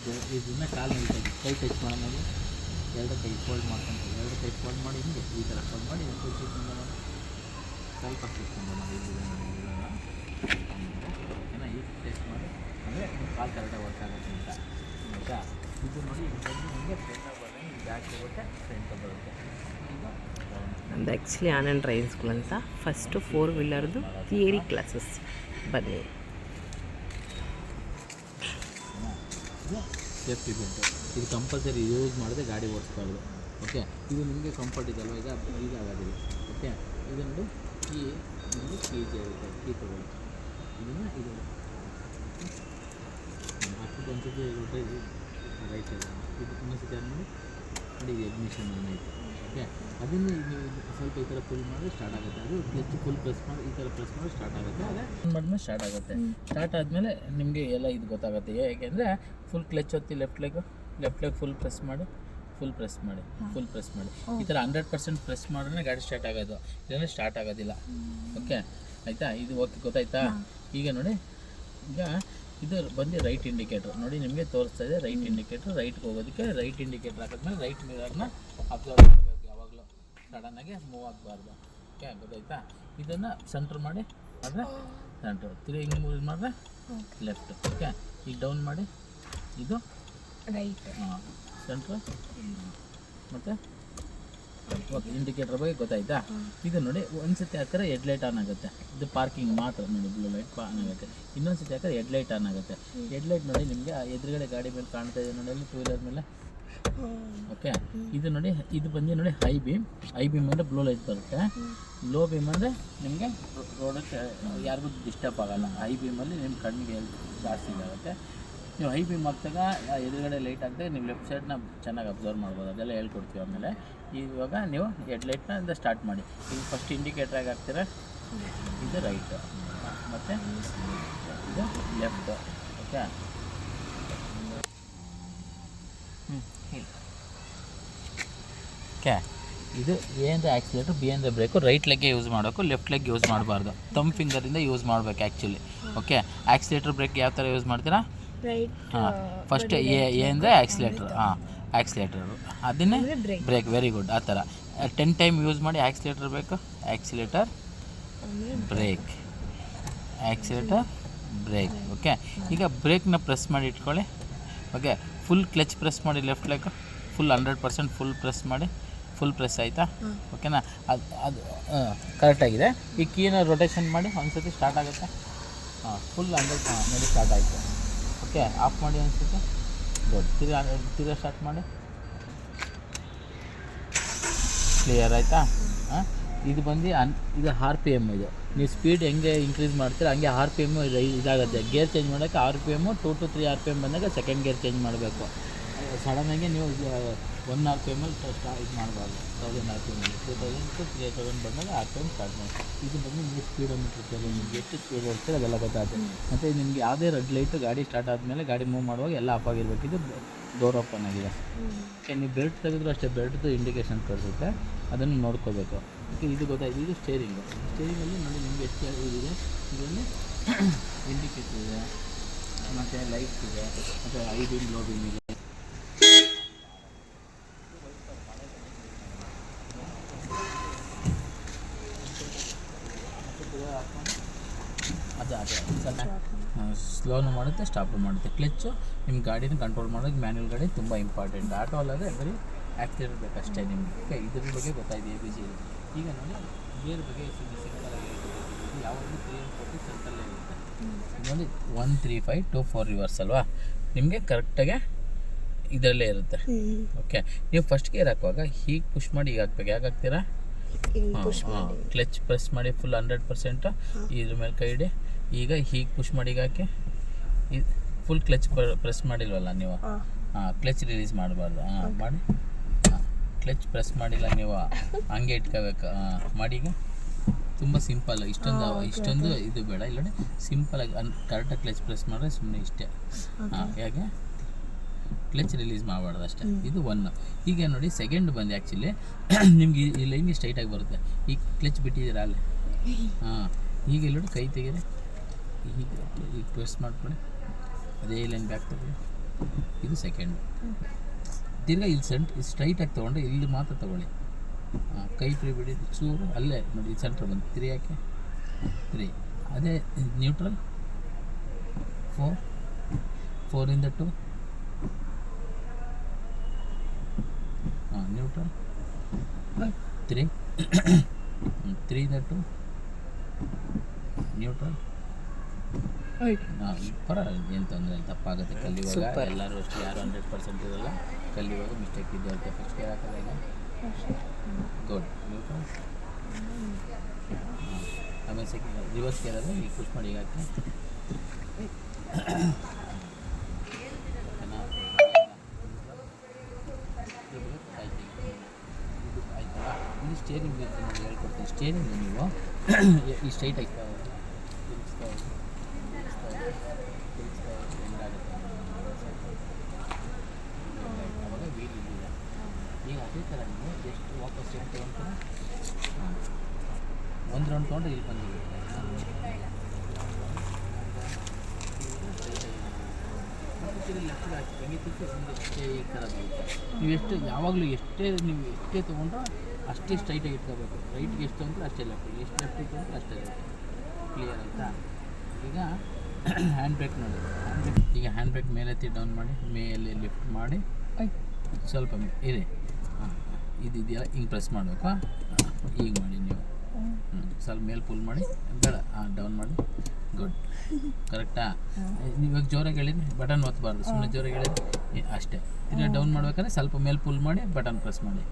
ಇದನ್ನ ಕಾಲು ನಿಲ್ತದೆ, ಕೈ ಟಚ್ ಮಾಡೋದು, ಎರಡು ಕೈ ಫೋಲ್ಡ್ ಮಾಡ್ಕೊಂತೀವಿ, ಎರಡು ಕೈ ಫೋಲ್ಡ್ ಮಾಡಿ ಹಿಂಗೆ ಈ ಥರ ಫೋಲ್ಡ್ ಮಾಡಿ ಶಿಸ್ತಿಂದ ಮಾಡಿ ಸ್ವಲ್ಪ ಶಿಸ್ತಿಂದ ಮಾಡಿ ಇರೋಲ್ಲ ಓಕೆನಾ. ಈಗ ಟೆಸ್ಟ್ ಮಾಡಿ ಅಂದರೆ ಕಾಲು ಕರೆಕ್ಟಾಗಿ ವರ್ಕ್ ಆಗುತ್ತೆ ಅಂತ ಆಯಿತಾ. ಇದು ನೋಡಿ ಹಿಂಗೆ ಫ್ರಂಟಾಗಿ ಬರೋದು, ಈ ಬ್ಯಾಕ್ ಹೋಗುತ್ತೆ, ಫ್ರಂಟ್ ಬರುತ್ತೆ. ನಮ್ಮದು ಆ್ಯಕ್ಚುಲಿ ಆನಂದ್ ಡ್ರೈವಿಂಗ್ ಸ್ಕೂಲ್ ಅಂತ ಫಸ್ಟು 4 ವೀಲರ್ದು ಥಿಯರಿ ಕ್ಲಾಸಸ್ ಬನ್ನಿ. ಸೇಫ್ಟಿ ಬೆಲ್ಟು ಇದು ಕಂಪಲ್ಸರಿ ಯೂಸ್ ಮಾಡಿದ್ರೆ ಗಾಡಿ ಓಡಿಸ್ಬಾರ್ದು. ಓಕೆ, ಇದು ನಿಮಗೆ ಕಂಫರ್ಟ್ ಇದಲ್ವ, ಈಗ ಆಗೋದಿಲ್ಲ. ಓಕೆ, ಇದು ನೋಡಿ ಕೀ ನಿಮಗೆ ಕೀಜ್ ಇರುತ್ತೆ, ಕೀ ತಗೊಳ್ಳಿ ಇದನ್ನು ಇದು ಹಾಕ್ಬಿಟ್ಟು ಒಂದ್ಸತಿ ರೈಟ್ ಇದೆ, ಇದು ಇನ್ನೊಂದ್ಸತಿ ನೋಡಿ ನೋಡಿ ಇದು ಎಗ್ನಿಷನ್ ಐತೆ. ಓಕೆ, ಅದನ್ನು ನೀವು ಸ್ವಲ್ಪ ಈ ಥರ ಫುಲ್ ಮಾಡಿ ಸ್ಟಾರ್ಟ್ ಆಗುತ್ತೆ. ಅದು ಕ್ಲಚ್ ಫುಲ್ ಪ್ರೆಸ್ ಮಾಡಿ ಈ ಥರ ಪ್ರೆಸ್ ಮಾಡಿ ಸ್ಟಾರ್ಟ್ ಆಗುತ್ತೆ. ಅದೇ ಮಾಡಿದ್ಮೇಲೆ ಸ್ಟಾರ್ಟ್ ಆಗುತ್ತೆ. ಸ್ಟಾರ್ಟ್ ಆದಮೇಲೆ ನಿಮಗೆ ಎಲ್ಲ ಇದು ಗೊತ್ತಾಗುತ್ತೆ. ಏಕೆಂದರೆ ಫುಲ್ ಕ್ಲಚ್ ಹೊತ್ತಿ ಲೆಫ್ಟ್ ಲೆಗ್ ಫುಲ್ ಪ್ರೆಸ್ ಮಾಡಿ ಈ ಥರ 100% ಪ್ರೆಸ್ ಮಾಡಿದ್ರೆ ಗಾಡಿ ಸ್ಟಾರ್ಟ್ ಆಗೋದು, ಇಲ್ಲಾಂದರೆ ಸ್ಟಾರ್ಟ್ ಆಗೋದಿಲ್ಲ. ಓಕೆ ಆಯಿತಾ, ಇದು ಓಕೆ ಗೊತ್ತಾಯ್ತಾ. ಈಗ ನೋಡಿ, ಈಗ ಇದು ಬಂದು ರೈಟ್ ಇಂಡಿಕೇಟ್ರ್ ನೋಡಿ, ನಿಮಗೆ ತೋರಿಸ್ತಾ ಇದೆ ರೈಟ್ ಇಂಡಿಕೇಟ್ರ್. ರೈಟ್ಗೆ ಹೋಗೋದಕ್ಕೆ ರೈಟ್ ಇಂಡಿಕೇಟ್ರ್ ಹಾಕಿದ್ಮೇಲೆ ರೈಟ್ ಮಿರರ್ನ ಅಬ್ಸರ್ವ್ ಮಾಡಬೇಕು, ಯಾವಾಗಲೂ ಸಡನ್ನಾಗಿ ಮೂವ್ ಆಗಬಾರ್ದು. ಓಕೆ ಗೊತ್ತಾಯ್ತಾ. ಇದನ್ನು ಸೆಂಟ್ರ್ ಮಾಡಿ ಆದರೆ ಸೆಂಟ್ರ್ ತಿರುಗಿ ಹಿಂಗೆ ಮೂವ್ ಮಾಡಿದ್ರೆ ಲೆಫ್ಟ್. ಓಕೆ, ಈಗ ಡೌನ್ ಮಾಡಿ ಇದು ರೈಟ್, ಹಾಂ ಸೆಂಟ್ರ್ ಮತ್ತು ಓಕೆ. ಇಂಡಿಕೇಟರ್ ಬಗ್ಗೆ ಗೊತ್ತಾಯ್ತಾ. ಇದು ನೋಡಿ ಒಂದ್ಸತಿ ಹಾಕಿದ್ರೆ ಹೆಡ್ಲೈಟ್ ಆನ್ ಆಗುತ್ತೆ, ಇದು ಪಾರ್ಕಿಂಗ್ ಮಾತ್ರ ನೋಡಿ, ಬ್ಲೂ ಲೈಟ್ ಆನ್ ಆಗುತ್ತೆ. ಇನ್ನೊಂದು ಸತಿ ಹಾಕಿದ್ರೆ ಹೆಡ್ಲೈಟ್ ಆನ್ ಆಗುತ್ತೆ. ಹೆಡ್ಲೈಟ್ ನೋಡಿ ನಿಮಗೆ ಎದುರುಗಡೆ ಗಾಡಿ ಮೇಲೆ ಕಾಣ್ತಾ ಇದೆ ನೋಡಿ, ಅಲ್ಲಿ 2 ವೀಲರ್ ಮೇಲೆ. ಓಕೆ, ಇದು ನೋಡಿ, ಇದು ಬಂದು ನೋಡಿ ಹೈ ಬೀಮ್ ಅಂದರೆ ಬ್ಲೂ ಲೈಟ್ ಬರುತ್ತೆ. ಲೋ ಬೀಮ್ ಅಂದರೆ ನಿಮಗೆ ರೋಡಕ್ಕೆ ಯಾರಿಗೂ ಡಿಸ್ಟರ್ಬ್ ಆಗೋಲ್ಲ. ಹೈ ಬೀಮಲ್ಲಿ ನಿಮ್ಮ ಕಣ್ಣಿಗೆ ಜಾಸ್ತಿ ಇದಾಗುತ್ತೆ. ನೀವು ಹೈ ಬೀಮ್ ಹಾಕ್ದಾಗ ಎದುರುಗಡೆ ಲೈಟ್ ಹಾಕಿದಾಗ ನೀವು ಲೆಫ್ಟ್ ಸೈಡ್ನ ಚೆನ್ನಾಗಿ ಅಬ್ಸರ್ವ್ ಮಾಡ್ಬೋದು, ಅದೆಲ್ಲ ಹೇಳ್ಕೊಡ್ತೀವಿ. ಆಮೇಲೆ ಇವಾಗ ನೀವು ಹೆಡ್ಲೈಟ್ನ ಸ್ಟಾರ್ಟ್ ಮಾಡಿ. ಈಗ ಫಸ್ಟ್ ಇಂಡಿಕೇಟ್ರಾಗಿ ಹಾಕ್ತೀರಾ, ಇದು ರೈಟ್ ಮತ್ತು ಇದು ಲೆಫ್ಟ್. ಓಕೆ, ಓಕೆ, ಇದು ಎ ಅಂದರೆ ಆಕ್ಸಿಲೇಟ್ರ್, ಬಿ ಅಂದರೆ ಬ್ರೇಕು. ರೈಟ್ ಲೆಗ್ಗೆ ಯೂಸ್ ಮಾಡಬೇಕು, ಲೆಫ್ಟ್ ಲೆಗ್ ಯೂಸ್ ಮಾಡಬಾರ್ದು. ತಮ್ ಫಿಂಗರಿಂದ ಯೂಸ್ ಮಾಡಬೇಕು ಆ್ಯಕ್ಚುಲಿ. ಓಕೆ, ಆಕ್ಸಿಲೇಟ್ರ್ ಬ್ರೇಕ್ ಯಾವ ಥರ ಯೂಸ್ ಮಾಡ್ತೀರಾ? ಹಾಂ, ಫಸ್ಟ್ ಎ ಅಂದರೆ ಆಕ್ಸಿಲೇಟ್ರ್, ಹಾಂ ಆಕ್ಸಿಲೇಟ್ರು, ಅದನ್ನೇ ಬ್ರೇಕ್. Very good. ಆ ಥರ 10 ಟೈಮ್ ಯೂಸ್ ಮಾಡಿ. ಆಕ್ಸಿಲೇಟರ್ ಬೇಕು, accelerator brake, accelerator brake. Okay, ಈಗ ಬ್ರೇಕ್ನ ಪ್ರೆಸ್ ಮಾಡಿ ಇಟ್ಕೊಳ್ಳಿ. ಓಕೆ, ಫುಲ್ ಕ್ಲಚ್ ಪ್ರೆಸ್ ಮಾಡಿ, left leg full 100% full press ಮಾಡಿ. ಫುಲ್ ಪ್ರೆಸ್ ಆಯಿತಾ? ಓಕೆನಾ, ಅದು ಕರೆಕ್ಟಾಗಿದೆ. ಈ ಕೀನ ರೊಟೇಷನ್ ಮಾಡಿ ಒಂದ್ಸತಿ ಸ್ಟಾರ್ಟ್ ಆಗುತ್ತೆ. ಹಾಂ, ಫುಲ್ 100 ನೋಡಿ ಸ್ಟಾರ್ಟ್ ಆಯಿತು. ಓಕೆ, ಆಫ್ ಮಾಡಿ ಅನಿಸುತ್ತೆ. ಗುಡ್. ತಿರ್ಗಾ ಸ್ಟಾರ್ಟ್ ಮಾಡಿ. ಕ್ಲಿಯರ್ ಆಯಿತಾ? ಹಾಂ, ಇದು ಬಂದು ಇದು RPM. ಇದು ನೀವು ಸ್ಪೀಡ್ ಹೆಂಗೆ ಇನ್ಕ್ರೀಸ್ ಮಾಡ್ತೀರ ಹಂಗೆ RPM ಇದಾಗುತ್ತೆ. ಗೇರ್ ಚೇಂಜ್ ಮಾಡೋಕ್ಕೆ RPM 2 to 3 RPM ಬಂದಾಗ ಸೆಕೆಂಡ್ ಗೇರ್ ಚೇಂಜ್ ಮಾಡಬೇಕು. ಸಡನ್ನಾಗಿ ನೀವು 1 RPM ಇದು ಮಾಡಬಾರ್ದು. 1000 RPM 2000 to 3000 ಬಂದಾಗ RPM ಸ್ಟಾರ್ಟ್ ಮಾಡಿ. ಇದು ಬಂದು ನೀವು ಸ್ಪೀಡೋಮೀಟ್ರ್ ನಿಮ್ಗೆ ಎಷ್ಟು ಸ್ಪೀಡ್ ಓಡ್ತೀರ ಅದೆಲ್ಲ ಗೊತ್ತಾಗುತ್ತೆ. ಮತ್ತು ನಿಮಗೆ ಯಾವುದೇ ರೆಡ್ ಲೈಟು ಗಾಡಿ ಸ್ಟಾರ್ಟ್ ಆದಮೇಲೆ ಗಾಡಿ ಮೂವ್ ಮಾಡುವಾಗ ಎಲ್ಲ ಆಫ್ ಆಗಿರಬೇಕು. ಇದು ಡೋರ್ ಓಪನ್ ಆಗಿದೆ. ಓಕೆ, ನೀವು ಬೆಲ್ಟ್ ತೆಗೆದ್ರು ಅಷ್ಟೇ, ಬೆಲ್ಟ್ದು ಇಂಡಿಕೇಷನ್ ತೋರಿಸುತ್ತೆ, ಅದನ್ನು ನೋಡ್ಕೋಬೇಕು. ಓಕೆ, ಇದು ಗೊತ್ತಾಯ್ತು. ಇದು ಸ್ಟೇರಿಂಗು. ಸ್ಟೇರಿಂಗಲ್ಲಿ ನೋಡಿ ನಿಮಗೆ ಎಷ್ಟು ಇದಿದೆ. ಇದರಲ್ಲಿ ಇಂಡಿಕೇಟರ್ ಇದೆ, ಮತ್ತು ಲೈಟ್ಸ್ ಇದೆ, ಮತ್ತು ಹೈ ಬೀಮ್ ಲೋ ಬೀಮ್ ಇದೆ. ಅದೇ ಸ್ಲೋನು ಮಾಡುತ್ತೆ, ಸ್ಟಾಪು ಮಾಡುತ್ತೆ. ಕ್ಲಚ್ಚು ನಿಮ್ಮ ಗಾಡಿನ ಕಂಟ್ರೋಲ್ ಮಾಡೋದು ಮ್ಯಾನ್ಯಲ್ ಗಾಡಿ ತುಂಬ ಇಂಪಾರ್ಟೆಂಟ್. ಆಟೋ ಅಲ್ಲದೆ ಬರೀ ಆ್ಯಕ್ಸಿಲೇಟರ್ ಬೇಕಷ್ಟೇ ನಿಮಗೆ. ಓಕೆ, ಇದ್ರ ಬಗ್ಗೆ ಗೊತ್ತಾಯಿದೆ ABC. ಈಗ ನೋಡಿ ಗೇರ್ ಬಗ್ಗೆ ಸಿಂಪಲಾಗಿ ಯಾವಾಗಲೂ 3 and 4 ಸೆಂಟ್ರಲ್ಲೇ ಇರುತ್ತೆ. ಇನ್ನೊಂದು 1 3 5 2 4 ರಿವರ್ಸ್ ಅಲ್ವಾ, ನಿಮಗೆ ಕರೆಕ್ಟಾಗೆ ಇದರಲ್ಲೇ ಇರುತ್ತೆ. ಓಕೆ, ನೀವು ಫಸ್ಟ್ ಗೇರ್ ಹಾಕುವಾಗ ಹೀಗೆ ಪುಷ್ ಮಾಡಿ ಈಗ ಹಾಕ್ಬೇಕು. ಯಾಕೆ ಹಾಕ್ತೀರಾ? ಹಾಂ, ಕ್ಲಚ್ ಪ್ರೆಸ್ ಮಾಡಿ ಫುಲ್ 100% ಇದ್ರ ಮೇಲೆ ಕೈ ಇಡಿ. ಈಗ ಹೀಗೆ ಪುಷ್ ಮಾಡಿ ಈಗ ಹಾಕಿ. ಇದು ಫುಲ್ ಕ್ಲಚ್ ಪ್ರೆಸ್ ಮಾಡಿಲ್ವಲ್ಲ ನೀವು. ಹಾಂ, ಕ್ಲಚ್ ರಿಲೀಸ್ ಮಾಡಬಾರ್ದು. ಹಾಂ ಮಾಡಿ. ಹಾಂ, ಕ್ಲಚ್ ಪ್ರೆಸ್ ಮಾಡಿಲ್ಲ ನೀವು, ಹಂಗೆ ಇಟ್ಕೋಬೇಕು. ಮಾಡಿ. ಈಗ ತುಂಬ ಸಿಂಪಲ್. ಇಷ್ಟೊಂದು ಇದು ಬೇಡ. ಇಲ್ಲ ನೋಡಿ, ಸಿಂಪಲಾಗಿ ಕರೆಕ್ಟಾಗಿ ಕ್ಲಚ್ ಪ್ರೆಸ್ ಮಾಡಿದ್ರೆ ಸುಮ್ಮನೆ ಇಷ್ಟೇ. ಹಾಂ, ಹೇಗೆ ಕ್ಲಚ್ ರಿಲೀಸ್ ಮಾಡಬಾರ್ದು ಅಷ್ಟೇ. ಇದು 1. ಈಗ ನೋಡಿ ಸೆಕೆಂಡ್ ಬಂದು ಆ್ಯಕ್ಚುಲಿ ನಿಮ್ಗೆ ಈ ಲೈನ್ಗೆ ಸ್ಟ್ರೈಟಾಗಿ ಬರುತ್ತೆ. ಈಗ ಕ್ಲಚ್ ಬಿಟ್ಟಿದ್ದೀರಾ ಅಲ್ಲಿ. ಹಾಂ, ಈಗ ನೋಡಿ ಕೈ ತೆಗೀರಿ, ಈಗ ಪ್ರೆಸ್ ಮಾಡ್ಕೊಳ್ಳಿ, ಅದೇ ಲೈನ್ ಬ್ಯಾಕ್ ತಗೊಳ್ಳಿ. ಇದು ಇದು ಸೆಕೆಂಡ್. ತಿರ್ಗಾ ಇಲ್ಲಿ ಸ್ಟ್ರೈಟಾಗಿ ತೊಗೊಂಡ್ರೆ ಇಲ್ಲಿ ಮಾತ್ರ ತೊಗೊಳ್ಳಿ. ಕೈ ಫ್ರೀ ಬಿಡಿ ಚೂರು ಅಲ್ಲೇ ನೋಡಿ, ಸೆಂಟ್ರ್ ಬಂದು 3 ಯಾಕೆ 3. ಅದೇ ನ್ಯೂಟ್ರಲ್ 4 ಇಂದ 2. ನ್ಯೂಟ್ರಲ್ 3 3 ಇಂದ 2 ನ್ಯೂಟ್ರಲ್. ಪರವಾಗಿಲ್ಲ, ಏನು ತೊಂದರೆ ಇಲ್ಲ, ತಪ್ಪಾಗುತ್ತೆ ಕಲಿಯುವಾಗ. ಎಲ್ಲರೂ ಅಷ್ಟು ಯಾರು 100% ಇರಲ್ಲ, ಕಲಿಯುವಾಗ ಮಿಸ್ಟೇಕ್ ಇದೆ ಅಂತ ಫಸ್ಟ್ ಕೇರ್ ಹಾಕೋದಾಗ. ಗುಡ್. ನ್ಯೂಟ್ರಲ್. ಆಮೇಲೆ ರಿವರ್ಸ್ ಕೇರ್ ಆದರೆ ಈಗ ಪುಷ್ ಮಾಡಿ ಈಗ ಹಾಕಿ. ಆಯ್ತಲ್ಲ, ಇಲ್ಲಿ ಸ್ಟೇರಿಂಗ್ ಬೇಕು ನಾನು ಹೇಳ್ಕೊಡ್ತೀನಿ. ಸ್ಟೇರಿಂಗ್ ನೀವು ಈ ಸ್ಟ್ರೈಟ್ ಆಯ್ತಾ ತಿರುಗಿಸ್ತಾ ಹೆಂಗಾಗುತ್ತೆ ಅವಾಗ ವೀಲ್ ಇಲ್ಲಿದೆ. ಈಗ ಅದೇ ಥರ ನೀವು ಎಷ್ಟು ವಾಪಸ್ ಸ್ಟೆಪ್ ತೊಗೊಂಡ್ರೆ ಒಂದು ರೌಂಡ್ ತೊಗೊಂಡ್ರೆ ಇಲ್ಲಿ ಬಂದಿರುತ್ತೆ. ಲೆಫ್ಟ್ ಹಾಕಿ ಹೆಂಗೆ ತಿಕ್ಕಿ ಮುಂದೆ ಅಷ್ಟೇ ಈ ಥರ ಬರುತ್ತೆ. ನೀವು ನೀವು ಎಷ್ಟೇ ತೊಗೊಂಡ್ರೆ ಅಷ್ಟೇ ಸ್ಟ್ರೈಟಾಗಿ ಇಟ್ಕೋಬೇಕು. ರೈಟ್ಗೆ ಎಷ್ಟು ತೊಗೊಂಡ್ರೆ ಅಷ್ಟೇ ಲೆಫ್ಟಿಗೆ, ಎಷ್ಟು ಲೆಫ್ಟಿಗೆ ತೊಗೊಂಡ್ರೆ ಅಷ್ಟೇ ರೈಟ್. ಕ್ಲಿಯರ್ ಆಯಿತಾ? ಈಗ ಹ್ಯಾಂಡ್ ಬ್ರೇಕ್ ನೋಡಿ. ಈಗ ಹ್ಯಾಂಡ್ ಬ್ರೇಕ್ ಮೇಲೆತ್ತಿ ಡೌನ್ ಮಾಡಿ, ಮೇಲೆ ಲಿಫ್ಟ್ ಮಾಡಿ ಸ್ವಲ್ಪ ಇರಿ. ಇದು ಇದೆಯಲ್ಲ ಹಿಂಗೆ ಪ್ರೆಸ್ ಮಾಡಬೇಕು. ಈಗ ಮಾಡಿ ನೀವು ಸ್ವಲ್ಪ ಮೇಲೆ ಪುಲ್ ಮಾಡಿ, ಬೇಡ ಡೌನ್ ಮಾಡಿ. ಗುಡ್. ಕರೆಕ್ಟಾ? ಇವಾಗ ಜೋರಾಗಿ ಹೇಳಿದ್ರಿ, ಬಟನ್ ಒತ್ತಬಾರ್ದು, ಸುಮ್ಮನೆ ಜೋರಾಗಿ ಹೇಳಿದ್ರಿ ಅಷ್ಟೇ. ಈಗ ಡೌನ್ ಮಾಡ್ಬೇಕಾದ್ರೆ ಸ್ವಲ್ಪ ಮೇಲೆ ಪುಲ್ ಮಾಡಿ ಬಟನ್ ಪ್ರೆಸ್ ಮಾಡಿ,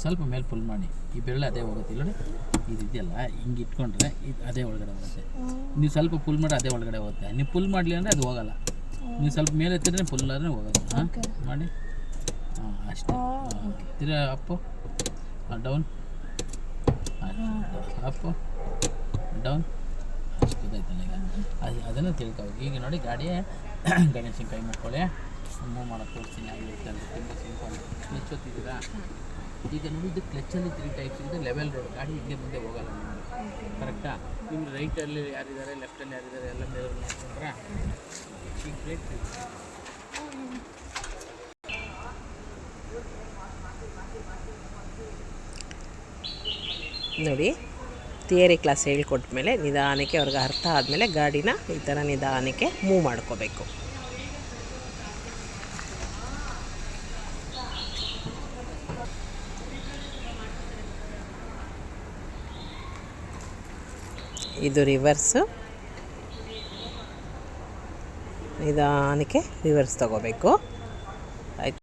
ಸ್ವಲ್ಪ ಮೇಲೆ ಪುಲ್ ಮಾಡಿ. ಈ ಬೆರಳು ಅದೇ ಹೋಗುತ್ತೆ ಇಲ್ಲಿ ನೋಡಿ, ಇದೆಯಲ್ಲ ಹಿಂಗೆ ಇಟ್ಕೊಂಡ್ರೆ ಇದು ಅದೇ ಒಳಗಡೆ ಹೋಗುತ್ತೆ. ನೀವು ಸ್ವಲ್ಪ ಪುಲ್ ಮಾಡಿ ಅದೇ ಒಳಗಡೆ ಹೋಗುತ್ತೆ. ನೀವು ಪುಲ್ ಮಾಡಲಿ ಅಂದರೆ ಅದು ಹೋಗಲ್ಲ. ನೀವು ಸ್ವಲ್ಪ ಮೇಲೆ ಎತ್ತಿದ್ರೆ ಪುಲ್ ಆದರೆ ಹೋಗೋದು. ಮಾಡಿ ಅಷ್ಟೇ. ತಿರ್ಗಾ ಅಪ್ಪು ಡೌನ್, ಅಪ್ಪು ಡೌನ್, ಅಷ್ಟು ಗೊತ್ತಾಯ್ತಲ್ಲ. ಈಗ ಅದನ್ನು ತಿಳ್ಕೊಬೇಕು. ಈಗ ನೋಡಿ ಗಾಡಿ ಗಣೇಶನ ಕೈ ಮಾಡ್ಕೊಳ್ಳಿ, ಮೂವ್ ಮಾಡೋಕ್ಕೆ ತೋರಿಸ್ತೀನಿ. ಆಗಿರುತ್ತೆ ಅಂತ ತುಂಬ ಸಿಂಪಲ್. ಕ್ಲಚ್ ಹೊತ್ತಿದ್ದೀರಾ? ಈಗ ನೋಡಿ, ಇದು ಕ್ಲಚ್ಚಲ್ಲಿ 3 ಟೈಪ್ಸ್ ಇದೆ. ಲೆವೆಲ್ ರೋಡ್, ಗಾಡಿ ಹಿಂದೆ ಮುಂದೆ ಹೋಗಲ್ಲ ನಿಮಗೆ. ಕರೆಕ್ಟಾ? ನಿಮ್ಗೆ ರೈಟಲ್ಲಿ ಯಾರಿದ್ದಾರೆ, ಲೆಫ್ಟಲ್ಲಿ ಯಾರಿದ್ದಾರೆ ಎಲ್ಲ ಮೇಲೆ ನೋಡ್ಕೊಂಡ್ರೆ ಈಗ ಬ್ರೇಕ್ ನೋಡಿ. ಥಿಯರಿ ಕ್ಲಾಸ್ ಹೇಳ್ಕೊಟ್ಟ ಮೇಲೆ ನಿಧಾನಕ್ಕೆ ಅವ್ರಿಗೆ ಅರ್ಥ ಆದಮೇಲೆ ಗಾಡಿನ ಈ ಥರ ನಿಧಾನಕ್ಕೆ ಮೂವ್ ಮಾಡ್ಕೋಬೇಕು. ಇದು ರಿವರ್ಸು, ನಿಧಾನಕ್ಕೆ ರಿವರ್ಸ್ ತಗೋಬೇಕು. ಆಯ್ತು.